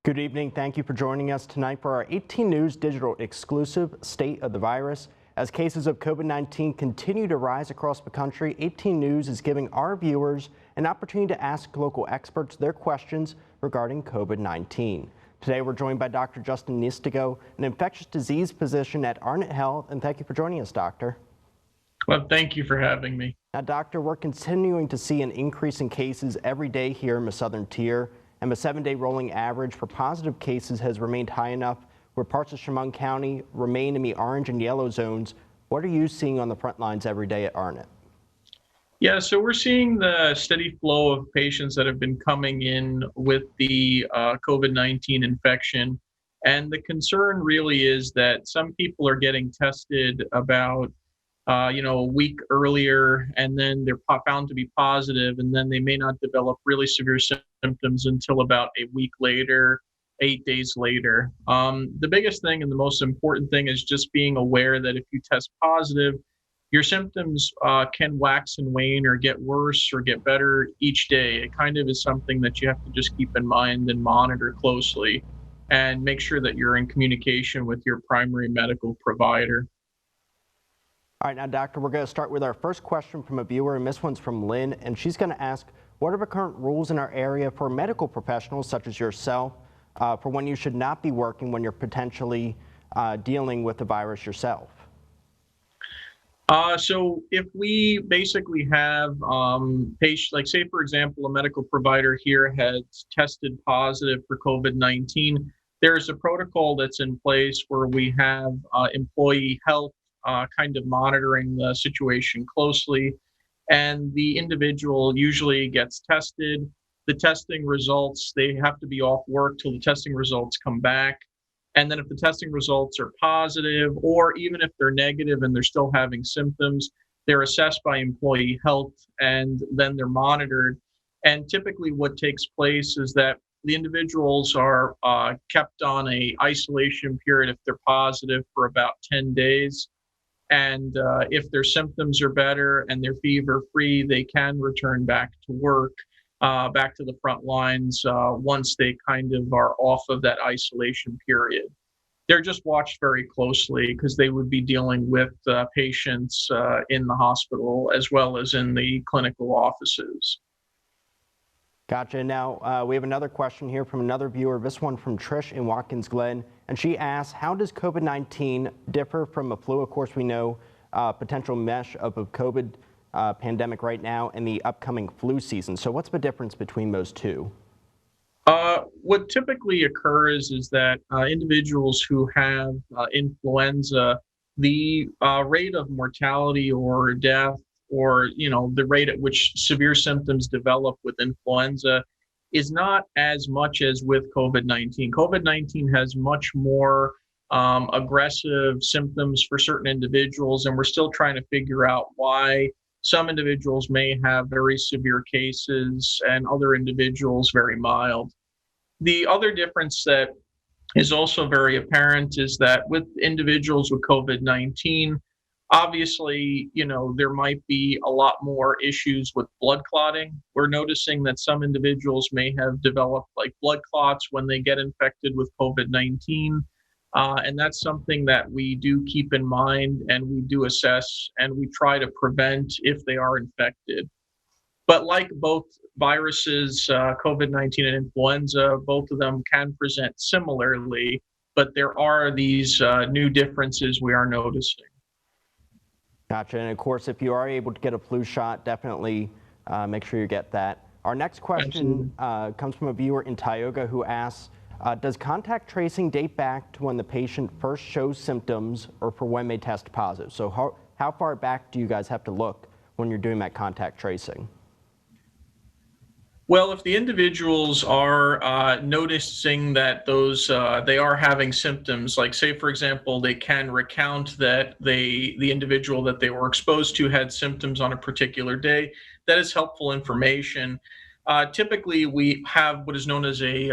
Good evening. Thank you for joining us tonight for our 18 News digital exclusive State of the Virus. As cases of COVID-19 continue to rise across the country, 18 News is giving our viewers an opportunity to ask local experts their questions regarding COVID-19. Today, we're joined by Dr. Justin Nistico, an infectious disease physician at Arnett Health, and thank you for joining us, Doctor. Well, thank you for having me. Now, Doctor, we're continuing to see an increase in cases every day here in the Southern Tier, and the 7-day rolling average for positive cases has remained high enough where parts of Chemung County remain in the orange and yellow zones. What are you seeing on the front lines every day at Arnett? Yeah, so we're seeing the steady flow of patients that have been coming in with the COVID-19 infection. And the concern really is that some people are getting tested about a week earlier, and then they're found to be positive, and then they may not develop really severe symptoms until about a week later, 8 days later. The biggest thing and the most important thing is just being aware that if you test positive, your symptoms can wax and wane or get worse or get better each day. It kind of is something that you have to just keep in mind and monitor closely and make sure that you're in communication with your primary medical provider. All right, now, Doctor, we're going to start with our first question from a viewer, and this one's from Lynn, and she's going to ask, what are the current rules in our area for medical professionals such as yourself for when you should not be working when you're potentially dealing with the virus yourself? So if we basically have patients, like say, for example, a medical provider here has tested positive for COVID-19, there's a protocol that's in place where we have employee health kind of monitoring the situation closely, and the individual usually gets tested. The testing results, they have to be off work till the testing results come back. And then if the testing results are positive, or even if they're negative and they're still having symptoms, they're assessed by employee health and then they're monitored. And typically what takes place is that the individuals are kept on a isolation period if they're positive for about 10 days. And if their symptoms are better and they're fever free, they can return back to work, back to the front lines once they kind of are off of that isolation period. They're just watched very closely because they would be dealing with patients in the hospital as well as in the clinical offices. Gotcha. Now, we have another question here from another viewer, this one from Trish in Watkins Glen, and she asks, how does COVID-19 differ from the flu? Of course, we know potential mesh of a COVID pandemic right now and the upcoming flu season. So what's the difference between those two? What typically occurs is that individuals who have influenza, the rate of mortality or death, or the rate at which severe symptoms develop with influenza is not as much as with COVID-19. COVID-19 has much more aggressive symptoms for certain individuals, and we're still trying to figure out why some individuals may have very severe cases and other individuals very mild. The other difference that is also very apparent is that with individuals with COVID-19, obviously, there might be a lot more issues with blood clotting. We're noticing that some individuals may have developed like blood clots when they get infected with COVID-19. And that's something that we do keep in mind and we do assess and we try to prevent if they are infected. But like both viruses, COVID-19 and influenza, both of them can present similarly, but there are these new differences we are noticing. Gotcha. And of course, if you are able to get a flu shot, definitely make sure you get that. Our next question comes from a viewer in Tioga who asks, does contact tracing date back to when the patient first shows symptoms or for when they test positive? So how far back do you guys have to look when you're doing that contact tracing? Well, if the individuals are noticing that they are having symptoms, like say, for example, they can recount that the individual that they were exposed to had symptoms on a particular day, that is helpful information. Typically, we have what is known as a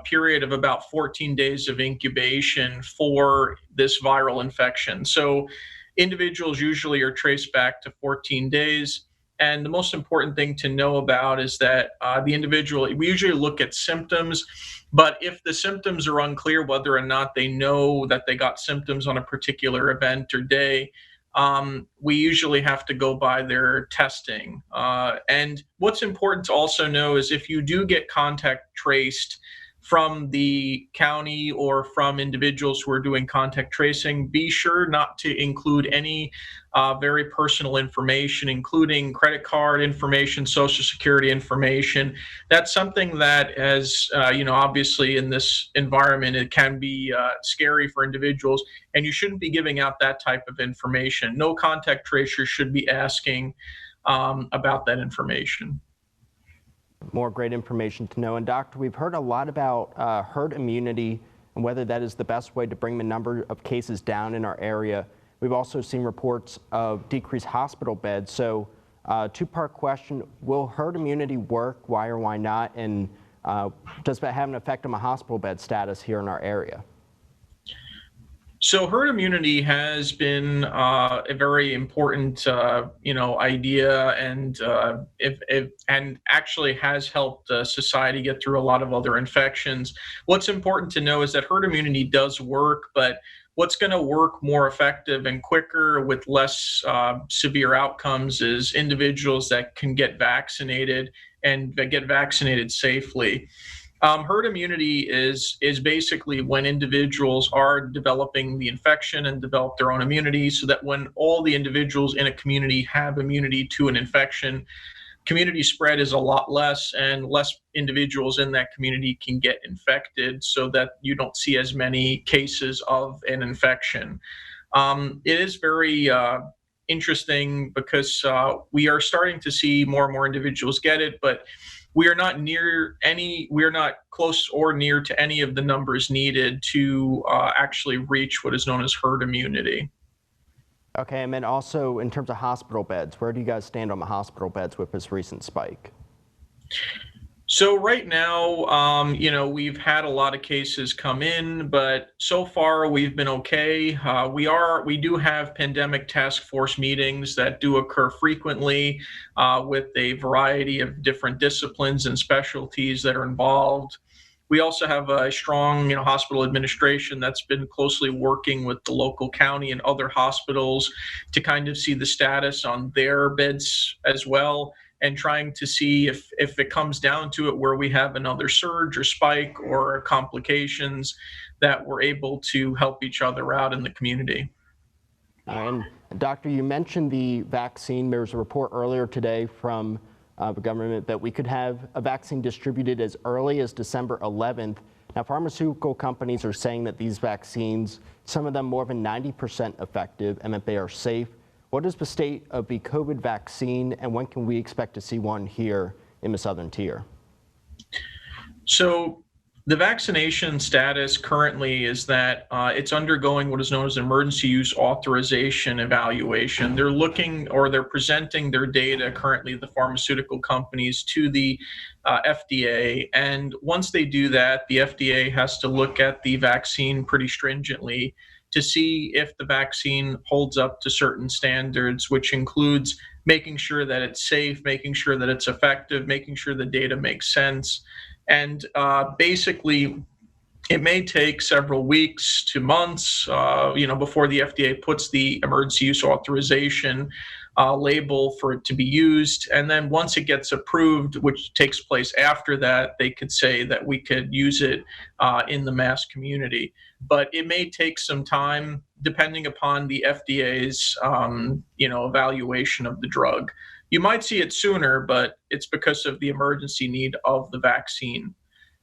period of about 14 days of incubation for this viral infection. So individuals usually are traced back to 14 days. And the most important thing to know about is that the individual, we usually look at symptoms, but if the symptoms are unclear whether or not they know that they got symptoms on a particular event or day, we usually have to go by their testing. And what's important to also know is if you do get contact traced from the county or from individuals who are doing contact tracing, be sure not to include any very personal information, including credit card information, social security information. That's something that, as obviously in this environment, it can be scary for individuals, and you shouldn't be giving out that type of information. No contact tracer should be asking about that information. More great information to know. And doctor, we've heard a lot about herd immunity and whether that is the best way to bring the number of cases down in our area. We've also seen reports of decreased hospital beds. So two-part question, will herd immunity work? Why or why not? And does that have an effect on the hospital bed status here in our area? So herd immunity has been a very important, idea, and and actually has helped society get through a lot of other infections. What's important to know is that herd immunity does work, but what's going to work more effective and quicker with less severe outcomes is individuals that can get vaccinated and that get vaccinated safely. Herd immunity is basically when individuals are developing the infection and develop their own immunity, so that when all the individuals in a community have immunity to an infection, community spread is a lot less, and less individuals in that community can get infected, so that you don't see as many cases of an infection. It is very interesting because we are starting to see more and more individuals get it, but we are not close or near to any of the numbers needed to actually reach what is known as herd immunity. Okay, and then also in terms of hospital beds, where do you guys stand on the hospital beds with this recent spike? So right now, we've had a lot of cases come in, but so far we've been okay. We do have pandemic task force meetings that do occur frequently with a variety of different disciplines and specialties that are involved. We also have a strong, hospital administration that's been closely working with the local county and other hospitals to kind of see the status on their beds as well, and trying to see if it comes down to it where we have another surge or spike or complications, that we're able to help each other out in the community. And doctor, you mentioned the vaccine. There was a report earlier today from the government that we could have a vaccine distributed as early as December 11th. Now, pharmaceutical companies are saying that these vaccines, some of them more than 90% effective, and that they are safe. What is the state of the COVID vaccine, and when can we expect to see one here in the Southern Tier? So the vaccination status currently is that it's undergoing what is known as emergency use authorization evaluation. They're presenting their data currently, the pharmaceutical companies, to the FDA. And once they do that, the FDA has to look at the vaccine pretty stringently to see if the vaccine holds up to certain standards, which includes making sure that it's safe, making sure that it's effective, making sure the data makes sense. And basically, it may take several weeks to months, before the FDA puts the emergency use authorization label for it to be used. And then once it gets approved, which takes place after that, they could say that we could use it in the mass community. But it may take some time depending upon the FDA's, evaluation of the drug. You might see it sooner, but it's because of the emergency need of the vaccine.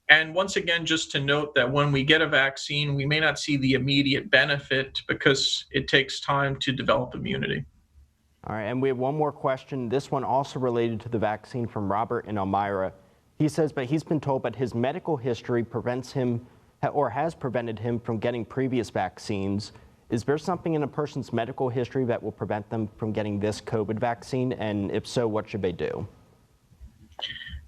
And once again, just to note that when we get a vaccine, we may not see the immediate benefit because it takes time to develop immunity. All right, and we have one more question. This one also related to the vaccine from Robert in Elmira. He says that he's been told that his medical history prevents him or has prevented him from getting previous vaccines. Is there something in a person's medical history that will prevent them from getting this COVID vaccine? And if so, what should they do?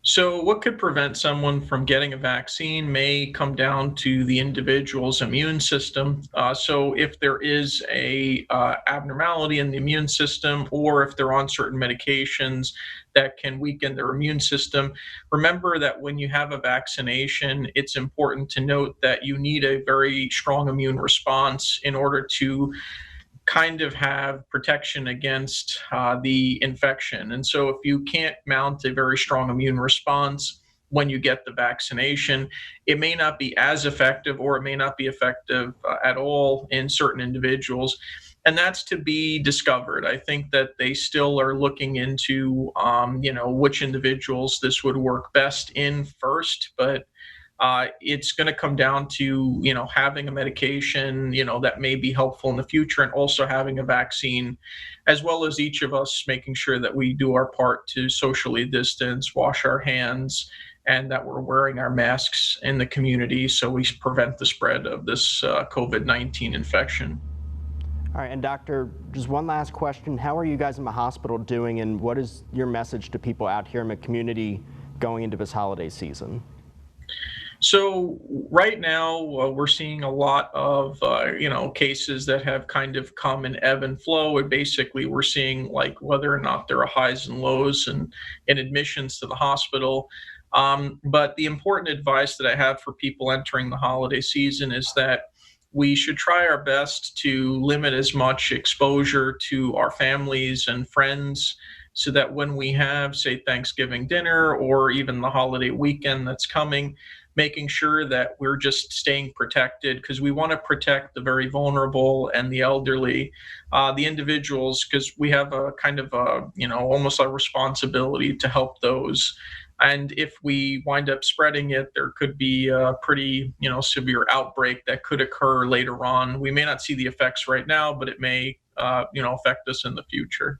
So, what could prevent someone from getting a vaccine may come down to the individual's immune system. So, if there is a abnormality in the immune system, or if they're on certain medications that can weaken their immune system, remember that when you have a vaccination, it's important to note that you need a very strong immune response in order to kind of have protection against the infection. And so, if you can't mount a very strong immune response when you get the vaccination, it may not be as effective, or it may not be effective at all in certain individuals. And that's to be discovered. I think that they still are looking into, which individuals this would work best in first. But it's going to come down to having a medication that may be helpful in the future, and also having a vaccine, as well as each of us making sure that we do our part to socially distance, wash our hands, and that we're wearing our masks in the community so we prevent the spread of this COVID-19 infection. All right, and doctor, just one last question. How are you guys in the hospital doing, and what is your message to people out here in the community going into this holiday season? So right now, we're seeing a lot of cases that have kind of come in ebb and flow. And basically, we're seeing like whether or not there are highs and lows and in admissions to the hospital. But the important advice that I have for people entering the holiday season is that we should try our best to limit as much exposure to our families and friends, so that when we have, say, Thanksgiving dinner or even the holiday weekend that's coming, making sure that we're just staying protected, because we want to protect the very vulnerable and the elderly, the individuals, because we have a kind of a, almost a responsibility to help those. And if we wind up spreading it, there could be a pretty, severe outbreak that could occur later on. We may not see the effects right now, but it may, affect us in the future.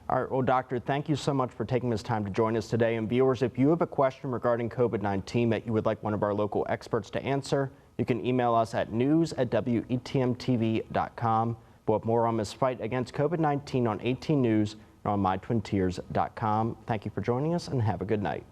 All right, well, doctor, thank you so much for taking this time to join us today. And viewers, if you have a question regarding COVID-19 that you would like one of our local experts to answer, you can email us at news@wetmtv.com. We'll have more on this fight against COVID-19 on 18 News and on mytwintiers.com. Thank you for joining us, and have a good night.